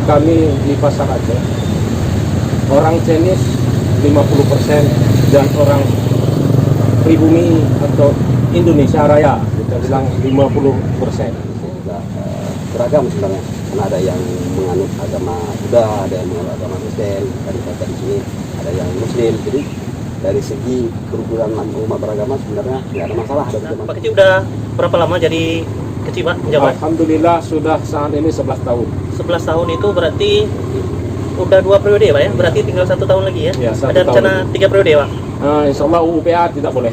kami di Pasar Aceh, orang Chinese 50% dan orang pribumi atau Indonesia Raya kita bilang 50%. Juga beragam sebenarnya, karena ada yang menganut agama Buddha, ada yang menganut agama Kristen, tadi kata di sini ada yang Muslim. Jadi dari segi kerukunan umat beragama sebenarnya nggak ada masalah. Pak Kecik udah berapa lama jadi Kecik, Pak, menjabat? Alhamdulillah sudah saat ini 11 tahun. 11 tahun itu berarti udah 2 periode ya, Pak ya? Berarti tinggal 1 tahun lagi ya? Ya, 1 ada rencana tahun. 3 periode ya, Pak? Insya Allah UPA tidak boleh.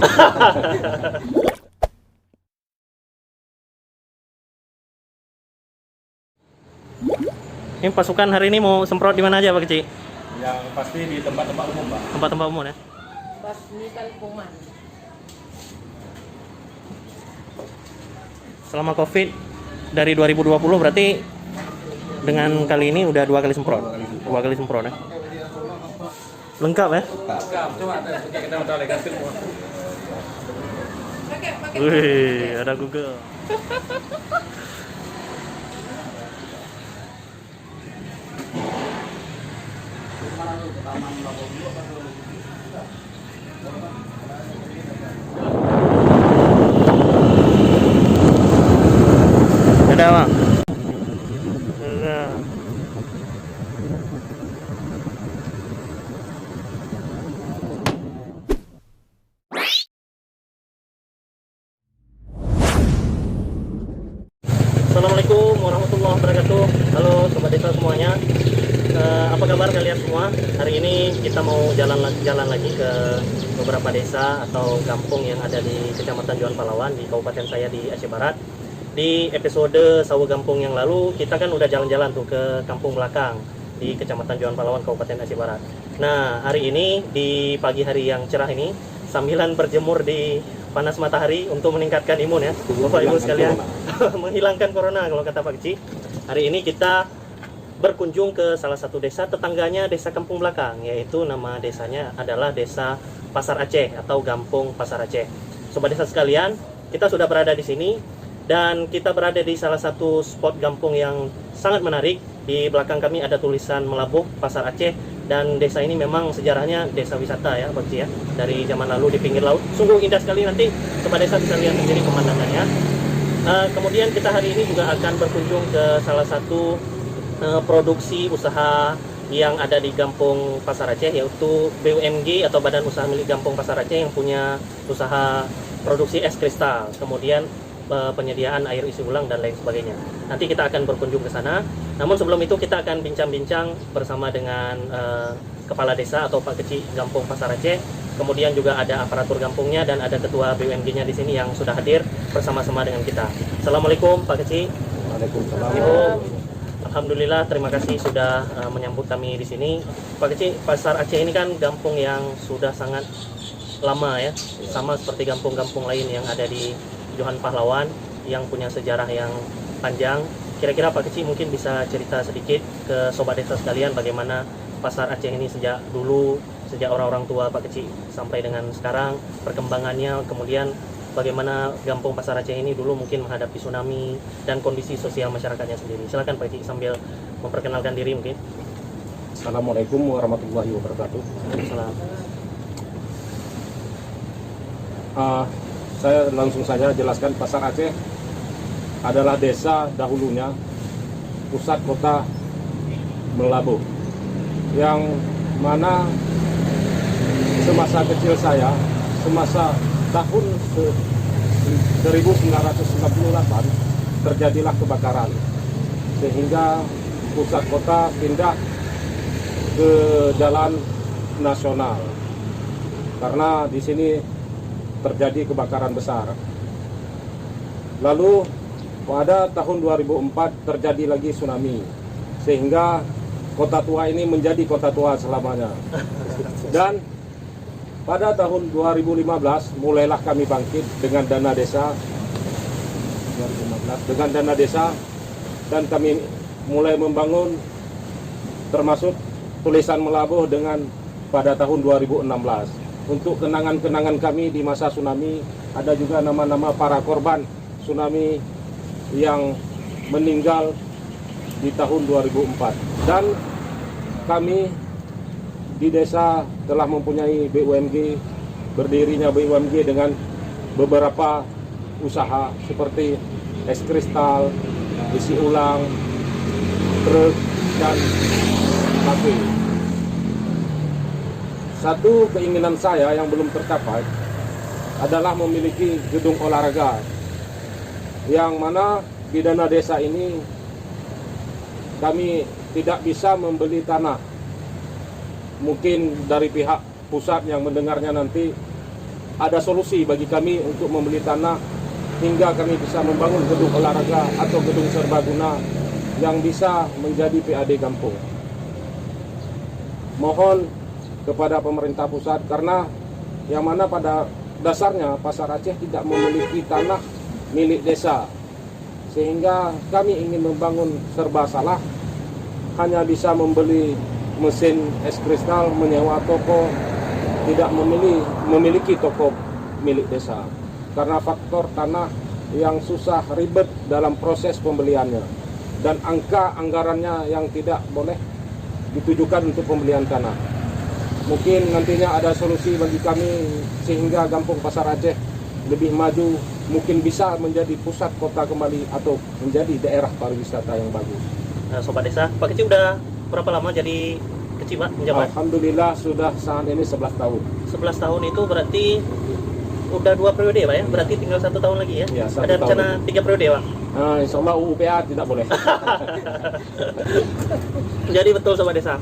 Ini pasukan hari ini mau semprot di mana aja, Pak Kecik? Yang pasti di tempat-tempat umum, Pak. Tempat-tempat umum ya? Pas ini kan kuman. Selama COVID dari 2020 berarti dengan kali ini udah 2 kali semprot. 2 kali semprot ya. Lengkap ya? Coba kita udah legasin semua. Wih, ada Google. Ada, Bang. Ada. Assalamualaikum warahmatullahi wabarakatuh. Halo sobat desa semuanya. Apa kabar kalian semua? Hari ini kita mau jalan lagi ke beberapa desa atau kampung yang ada di Kecamatan Juan Palawan di kabupaten saya di Aceh Barat. Di episode Sawo Gampung yang lalu kita kan udah jalan-jalan tuh ke kampung belakang di Kecamatan Juan Palawan Kabupaten Aceh Barat. Nah, hari ini di pagi hari yang cerah ini sambilan berjemur di panas matahari untuk meningkatkan imun ya, Bapak Ibu sekalian. Menghilangkan corona kalau kata Pak Kecik. Hari ini kita berkunjung ke salah satu desa tetangganya desa Kampung Belakang, yaitu nama desanya adalah Desa Pasar Aceh atau Gampung Pasar Aceh. Sobat desa sekalian, kita sudah berada di sini dan kita berada di salah satu spot gampung yang sangat menarik. Di belakang kami ada tulisan Melabuh Pasar Aceh, dan desa ini memang sejarahnya desa wisata ya Pak Kecik ya, dari zaman lalu di pinggir laut. Sungguh indah sekali, nanti sobat desa bisa lihat sendiri pemandangannya. Kemudian kita hari ini juga akan berkunjung ke salah satu produksi usaha yang ada di Gampung Pasar Aceh, yaitu BUMG atau Badan Usaha Milik Gampung Pasar Aceh yang punya usaha produksi es kristal, kemudian penyediaan air isi ulang dan lain sebagainya. Nanti kita akan berkunjung ke sana. Namun sebelum itu kita akan bincang-bincang bersama dengan Kepala Desa atau Pak Kecik Gampung Pasar Aceh. Kemudian juga ada aparatur gampungnya dan ada ketua BUMG-nya di sini yang sudah hadir bersama-sama dengan kita. Assalamualaikum Pak Kecik. Waalaikumsalam. Ibu, alhamdulillah, terima kasih sudah menyambut kami di sini. Pak Kecik, Pasar Aceh ini kan gampung yang sudah sangat lama ya, sama seperti gampung-gampung lain yang ada di Johan Pahlawan yang punya sejarah yang panjang. Kira-kira Pak Kecik mungkin bisa cerita sedikit ke sobat desa sekalian bagaimana Pasar Aceh ini sejak dulu, sejak orang-orang tua Pak Kecik sampai dengan sekarang, perkembangannya, kemudian bagaimana Gampung Pasar Aceh ini dulu mungkin menghadapi tsunami dan kondisi sosial masyarakatnya sendiri. Silakan Pak Kecik sambil memperkenalkan diri mungkin. Assalamualaikum warahmatullahi wabarakatuh. Salam. Saya langsung saja jelaskan. Pasar Aceh adalah desa dahulunya pusat kota Melabuh, yang mana semasa kecil saya, semasa tahun 1998 terjadilah kebakaran, sehingga pusat kota pindah ke jalan nasional karena di sini terjadi kebakaran besar. Lalu pada tahun 2004 terjadi lagi tsunami, sehingga kota tua ini menjadi kota tua selamanya. Dan pada tahun 2015 mulailah kami bangkit dengan dana desa. 2015 dengan dana desa, dan kami mulai membangun, termasuk tulisan Melabuh dengan pada tahun 2016. Untuk kenangan-kenangan kami di masa tsunami, ada juga nama-nama para korban tsunami yang meninggal di tahun 2004. Dan kami di desa telah mempunyai BUMG, berdirinya BUMG dengan beberapa usaha seperti es kristal, isi ulang, truk, dan kafe. Satu keinginan saya yang belum tercapai adalah memiliki gedung olahraga yang mana di dana desa ini kami tidak bisa membeli tanah. Mungkin dari pihak pusat yang mendengarnya nanti ada solusi bagi kami untuk membeli tanah hingga kami bisa membangun gedung olahraga atau gedung serbaguna yang bisa menjadi PAD kampung. Mohon kepada pemerintah pusat, karena yang mana pada dasarnya Pasar Aceh tidak memiliki tanah milik desa, sehingga kami ingin membangun serba salah, hanya bisa membeli mesin es kristal, menyewa toko, tidak memiliki toko milik desa karena faktor tanah yang susah ribet dalam proses pembeliannya dan anggarannya yang tidak boleh ditujukan untuk pembelian tanah. Mungkin nantinya ada solusi bagi kami sehingga Kampung Pasar Aceh lebih maju, mungkin bisa menjadi pusat kota kembali atau menjadi daerah pariwisata yang bagus. Nah, Sobat Desa, Pak Kecil udah berapa lama jadi Kecil, Pak, menjabat? Alhamdulillah sudah saat ini 11 tahun. 11 tahun itu berarti udah 2 periode, Pak ya? Berarti tinggal 1 tahun lagi ya? Ya, 1 ada rencana tahun. 3 periode, Pak? Nah, insya Allah UPA tidak boleh. Jadi betul Sobat Desa,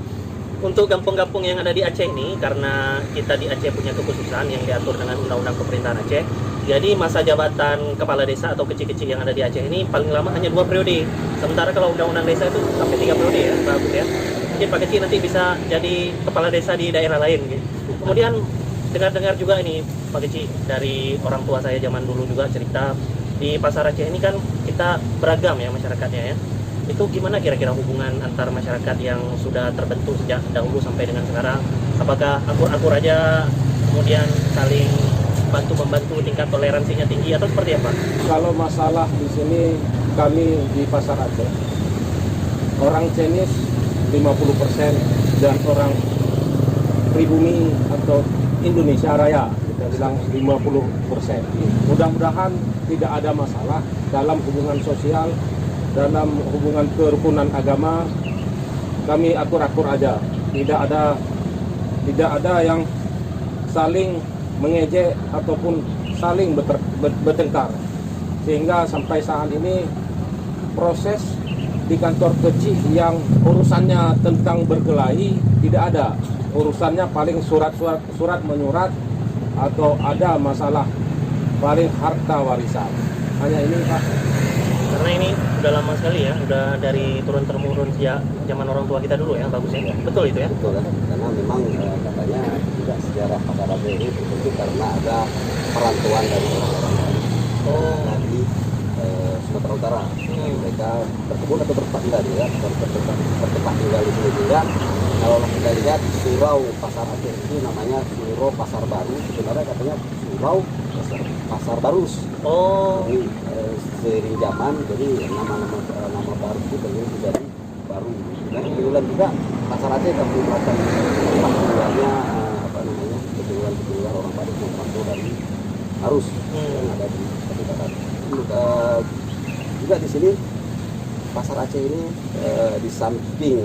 untuk kampung-kampung yang ada di Aceh ini, karena kita di Aceh punya kekhususan yang diatur dengan Undang-Undang Pemerintahan Aceh, jadi masa jabatan kepala desa atau kecil-kecil yang ada di Aceh ini paling lama hanya 2 periode. Sementara kalau Undang-Undang Desa itu sampai 3 periode ya, bagus ya. Mungkin Pak Kecil nanti bisa jadi kepala desa di daerah lain gitu. Kemudian dengar-dengar juga ini Pak Kecil, dari orang tua saya zaman dulu juga cerita, di Pasar Aceh ini kan kita beragam ya masyarakatnya ya. Itu gimana kira-kira hubungan antar masyarakat yang sudah terbentuk sejak dahulu sampai dengan sekarang? Apakah akur-akur aja, kemudian saling bantu-membantu, tingkat toleransinya tinggi atau seperti apa? Kalau masalah di sini, kami di Pasar Aceh, orang Chinese 50% dan orang pribumi atau Indonesia Raya kita bilang 50%. Mudah-mudahan tidak ada masalah dalam hubungan sosial, dalam hubungan kerukunan agama. Kami akur-akur aja, tidak ada yang saling mengejek ataupun saling bertengkar, sehingga sampai saat ini proses di kantor kecil yang urusannya tentang berkelahi tidak ada. Urusannya paling surat menyurat atau ada masalah paling harta warisan. Hanya ini Pak. Karena ini udah lama sekali ya, udah dari turun-temurun sejak zaman orang tua kita dulu ya, bagus ya. Betul itu ya? Betul kan? Karena memang katanya juga sejarah Pasar Aceh ini terbentuk karena ada perantauan dari orang-orang dari Sumatera Utara. Mereka berkebun atau bertempat tinggal ya, bertempat tinggal di sini juga. Kalau kita lihat surau Pasar Aceh itu namanya Surau Pasar Baru, sebenarnya katanya Surau Pasar Barus. Oh. Jadi seiring zaman, jadi nama baru itu terjadi jadi baru. Dan kebetulan juga Pasar Aceh kami melakukan tempat tinggalnya kebetulan orang Padang yang merantau dari Arus yang ada di Kabupaten. Juga di sini Pasar Aceh ini di samping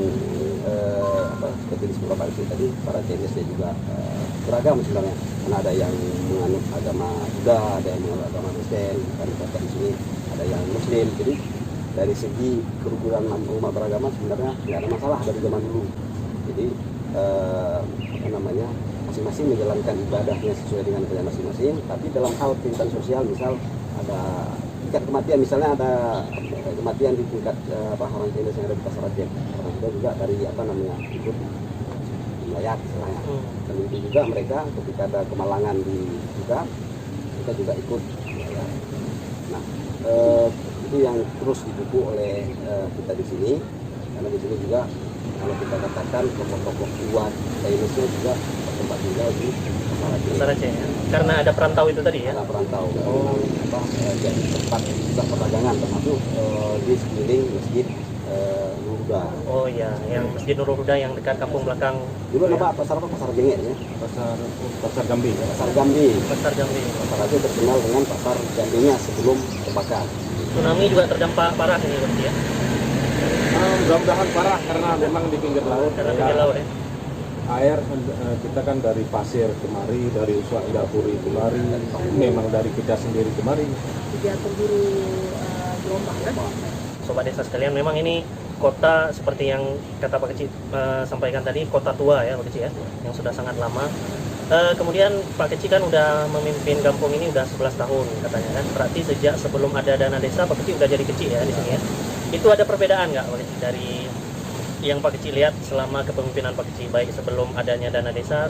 seperti disebut Pak Kecil tadi, para Chinese dia juga beragam sebenarnya, karena ada yang menganut agama Buddha, ada yang menganut agama Kristen, kan di sini ada yang Muslim. Jadi dari segi kerukunan umat beragama sebenarnya tidak ada masalah dari zaman dulu. Jadi masing-masing menjalankan ibadahnya sesuai dengan agama masing-masing. Tapi dalam hal kehidupan sosial, misal ada tingkat kematian, misalnya ada kematian di tingkat orang Chinese yang ada di Pasar Aceh, orang kita juga dari ikut melayat istilahnya. Dan itu juga mereka ketika ada kemalangan di kita juga ikut melayat. Nah, itu yang terus didukung oleh kita di sini, karena di sini juga kalau kita katakan kelompok-kelompok kuat Chinese-nya juga tempat tinggal di Pasar Aceh ya? Karena ada perantau itu tadi ya? Karena perantau, jadi tempat pusat perdagangan, termasuk di sekeliling masjid Nur Huda. Oh iya, yang Masjid Nurul Huda yang dekat kampung belakang. Dulu nama pasar apa? Pasar Gengek ya. Pasar Gambi. Pasar Gambi. Pasar Jambi. Pasar itu terkenal dengan pasar Gambinya sebelum terbakar. Tsunami juga terdampak parah ini berarti ya. Mudah-mudahan parah karena memang di pinggir laut. Karena pinggir laut ya. Air kita kan dari pasir kemari, dari Uswak Indapuri kemari, memang dari kita sendiri kemari. Tidak keburu gelombang kan? Sobat desa sekalian, memang ini kota seperti yang kata Pak Kecil sampaikan tadi, kota tua ya Pak Kecil ya, yang sudah sangat lama. Kemudian Pak Kecil kan udah memimpin kampung ini udah 11 tahun katanya kan. Berarti sejak sebelum ada dana desa Pak Kecil udah jadi kecil ya di sini ya. Itu ada perbedaan nggak Pak Kecil dari yang Pak Kecil lihat selama kepemimpinan Pak Kecil, baik sebelum adanya dana desa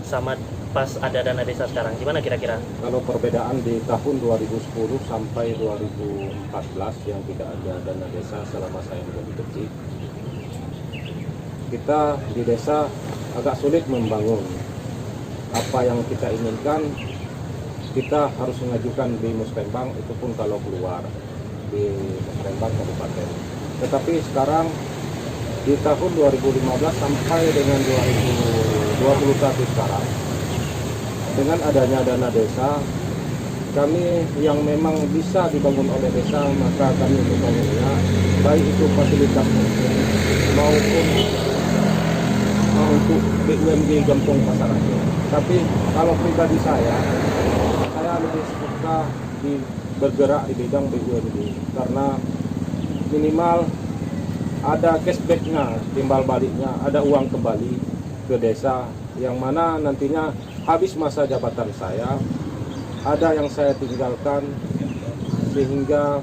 sama pas ada dana desa sekarang, gimana kira-kira? Kalau perbedaan di tahun 2010 sampai 2014 yang tidak ada dana desa selama saya menjadi kecil, kita di desa agak sulit membangun. Apa yang kita inginkan, kita harus mengajukan di Musrembang, itu pun kalau keluar di Musrembang Kabupaten. Tetapi sekarang di tahun 2015 sampai dengan 2021 sekarang, dengan adanya dana desa, kami yang memang bisa dibangun oleh desa, maka kami membangunnya, baik itu fasilitas maupun untuk BUMD Gampung Pasar Aceh. Tapi kalau pribadi saya lebih suka bergerak di bidang BUMD karena minimal ada cashbacknya, timbal baliknya, ada uang kembali ke desa, yang mana nantinya habis masa jabatan saya, ada yang saya tinggalkan, sehingga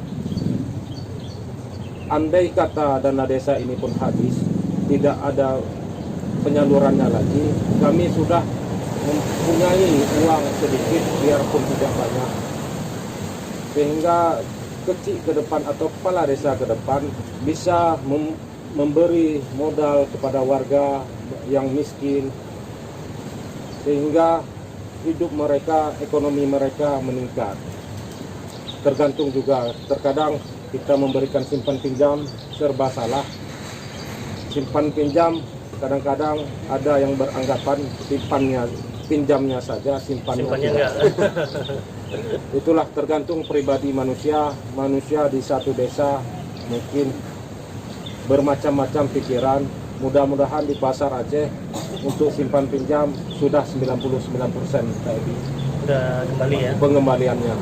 andai kata dana desa ini pun habis, tidak ada penyalurannya lagi, kami sudah mempunyai uang sedikit biarpun tidak banyak, sehingga kecil ke depan atau kepala desa ke depan bisa memberi modal kepada warga yang miskin, sehingga hidup mereka, ekonomi mereka meningkat. Tergantung juga, terkadang kita memberikan simpan pinjam serba salah. Simpan pinjam kadang-kadang ada yang beranggapan pinjamnya saja, simpannya enggak. Itulah tergantung pribadi manusia di satu desa mungkin bermacam-macam pikiran. Mudah-mudahan di Pasar Aceh untuk simpan pinjam sudah 99% tadi Sudah kembali ya pengembaliannya.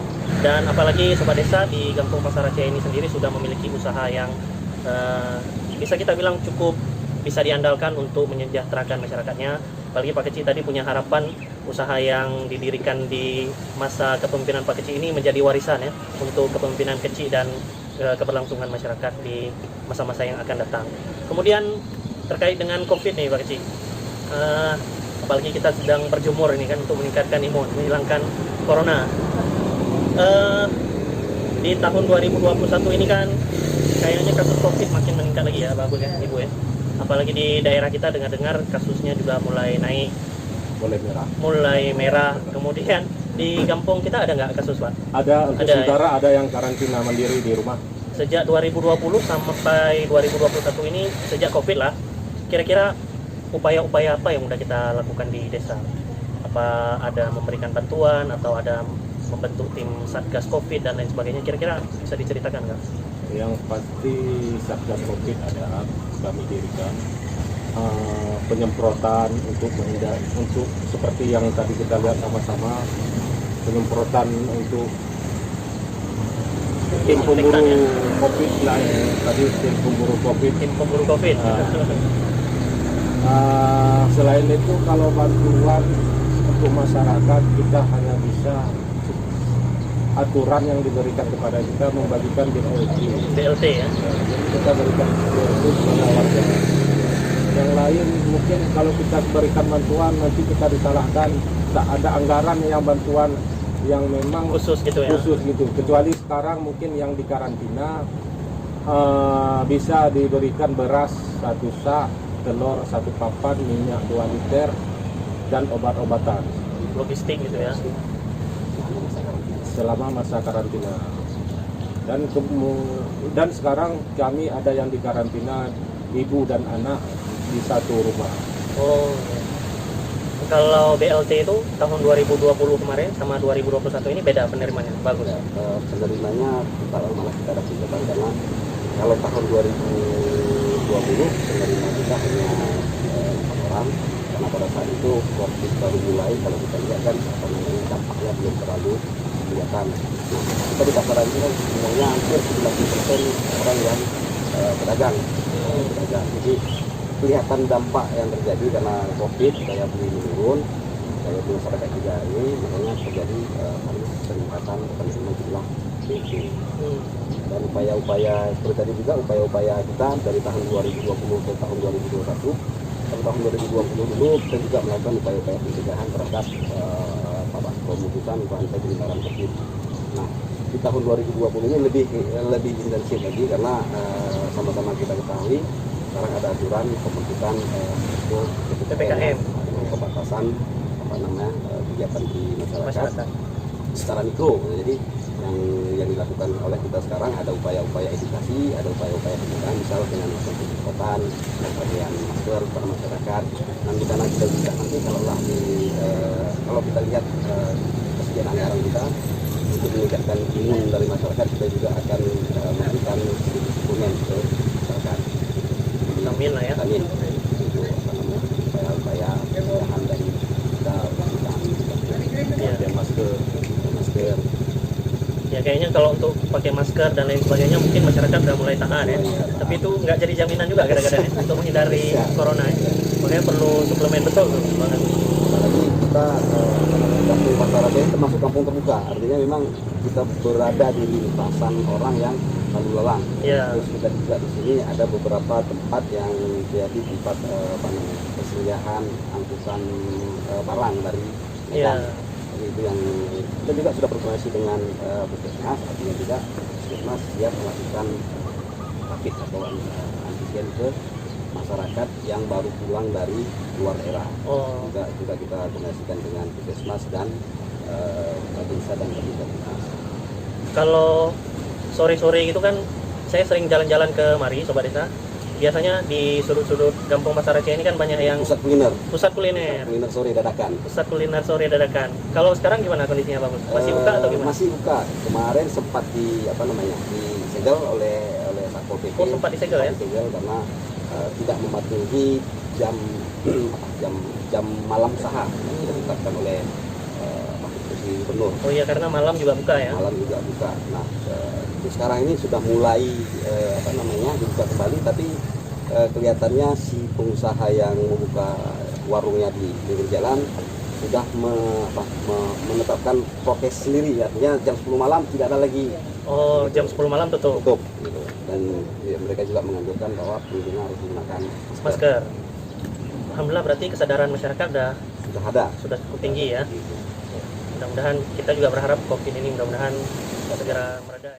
Dan apalagi sobat desa di Kampung Pasar Aceh ini sendiri sudah memiliki usaha yang bisa kita bilang cukup bisa diandalkan untuk menyejahterakan masyarakatnya. Apalagi Pak Kecil tadi punya harapan usaha yang didirikan di masa kepemimpinan Pak Kecil ini menjadi warisan ya untuk kepemimpinan kecil dan keberlangsungan masyarakat di masa-masa yang akan datang. Kemudian terkait dengan COVID nih Pak Kecil, apalagi kita sedang berjemur ini kan untuk meningkatkan imun, menghilangkan corona. Di tahun 2021 ini kan kayaknya kasus COVID makin meningkat lagi ya Bagus ya Ibu ya. Apalagi di daerah kita dengar-dengar kasusnya juga mulai naik, mulai merah. Kemudian di kampung kita ada nggak kasus Pak? Ada, untuk Ada, saudara ada yang karantina mandiri di rumah. Sejak 2020 sampai 2021 ini, sejak COVID lah, kira-kira upaya-upaya apa yang udah kita lakukan di desa? Apa ada memberikan bantuan atau ada membentuk tim Satgas COVID dan lain sebagainya? Kira-kira bisa diceritakan nggak? Yang pasti Satgas COVID ada, kami dirikan penyemprotan untuk seperti yang tadi kita lihat sama-sama, penyemprotan untuk tim pemburu COVID lain, tadi tim pemburu COVID. Selain itu kalau bantuan untuk masyarakat, kita hanya bisa aturan yang diberikan kepada kita membagikan BLT ya. Kita berikan BLT kepada warga. Yang lain mungkin kalau kita berikan bantuan nanti kita disalahkan, tak ada anggaran yang bantuan yang memang Khusus gitu ya. Khusus gitu. Kecuali sekarang mungkin yang di karantina bisa diberikan beras 1 sak, telur 1 papan, minyak 2 liter, dan obat-obatan. Logistik gitu ya. Selama masa karantina. Dan sekarang kami ada yang di karantina ibu dan anak di satu rumah. Oh, iya. Kalau BLT itu tahun 2020 kemarin sama 2021 ini beda penerimanya, bagus. Penerimanya kalau malah kita ada singkatan karena kalau tahun 2020 penerima kita hanya 4 orang karena pada saat itu COVID baru mulai. Kalau kita lihat kan apa namanya dampaknya belum terlalu kelihatan. Nah, kita di pasaran itu kan semuanya hampir 90% orang yang pedagang. Jadi kelihatan dampak yang terjadi karena COVID, daya beli menurun, daya beli masyarakat juga ini, makanya terjadi peningkatan penerima jumlah BLT. Dan upaya-upaya seperti tadi juga upaya-upaya kita dari tahun 2020 ke tahun 2021. Pada tahun 2020 dulu kita juga melakukan upaya-upaya pencegahan terhadap pemutusan rantai penyebaran COVID. Nah, di tahun 2020 ini lebih intensif lagi karena sama-sama kita ketahui sekarang ada aturan pemutusan itu PPKM, pembatasan kegiatan di masyarakat secara mikro. Jadi yang dilakukan oleh kita sekarang ada upaya-upaya edukasi, ada upaya-upaya pencegahan, misal dengan penyemprotan, pemberian masker kepada masyarakat. Dan kita juga nanti kalau kita lihat kesediaan anggaran kita untuk meningkatkan imun dari masyarakat, kita juga akan memberikan sedikit suplemen ke masyarakat. Vitamin lah ya. Vitamin itu upaya-upaya pencegahan dari kita Iya. Masker. Ya kayaknya kalau untuk pakai masker dan lain sebagainya mungkin masyarakat udah mulai taat ya. Tapi itu nggak jadi jaminan juga kadang-kadang ya, untuk menghindari corona ya. Makanya perlu suplemen betul tuh banget. Apalagi kita kampung Pasar Raja termasuk kampung terbuka, artinya memang kita berada di lintasan orang yang lalu lalang. Iya. Terus kita juga di sini ada beberapa tempat yang jadi tempat persediaan angkutan barang dari Medan. Iya. Itu yang kita juga sudah berkoordinasi dengan Puskesmas, artinya juga Puskesmas siap melakukan rapid atau antigen ke masyarakat yang baru pulang dari luar daerah. Oh. Juga kita koordinasikan dengan Puskesmas dan Babinsa dan Babinsa. Kalau sore-sore gitu kan saya sering jalan-jalan ke mari Sobat Desa. Biasanya di sudut-sudut Kampung Pasar Aceh ini kan banyak yang Pusat kuliner kuliner sore dadakan. Kalau sekarang gimana kondisinya Pak Gus? Masih buka atau gimana? Masih buka. Kemarin sempat disegel oleh Satpol PP. Oh, sempat disegel ya? Disegel karena tidak mematuhi jam malam usaha yang sudah ditetapkan oleh Pak Gubernur. Oh iya, karena malam juga buka ya? Malam juga buka. Nah, sekarang ini sudah mulai dibuka kembali, tapi kelihatannya si pengusaha yang membuka warungnya di pinggir jalan sudah menetapkan prokes sendiri, artinya jam 10 malam tidak ada lagi. Oh, jam 10 malam tutup. Gitu. Dan mereka juga menganjurkan bahwa pengunjung harus menggunakan Masker. Alhamdulillah berarti kesadaran masyarakat sudah cukup tinggi ya. Mudah-mudahan kita juga berharap COVID ini mudah-mudahan segera mereda.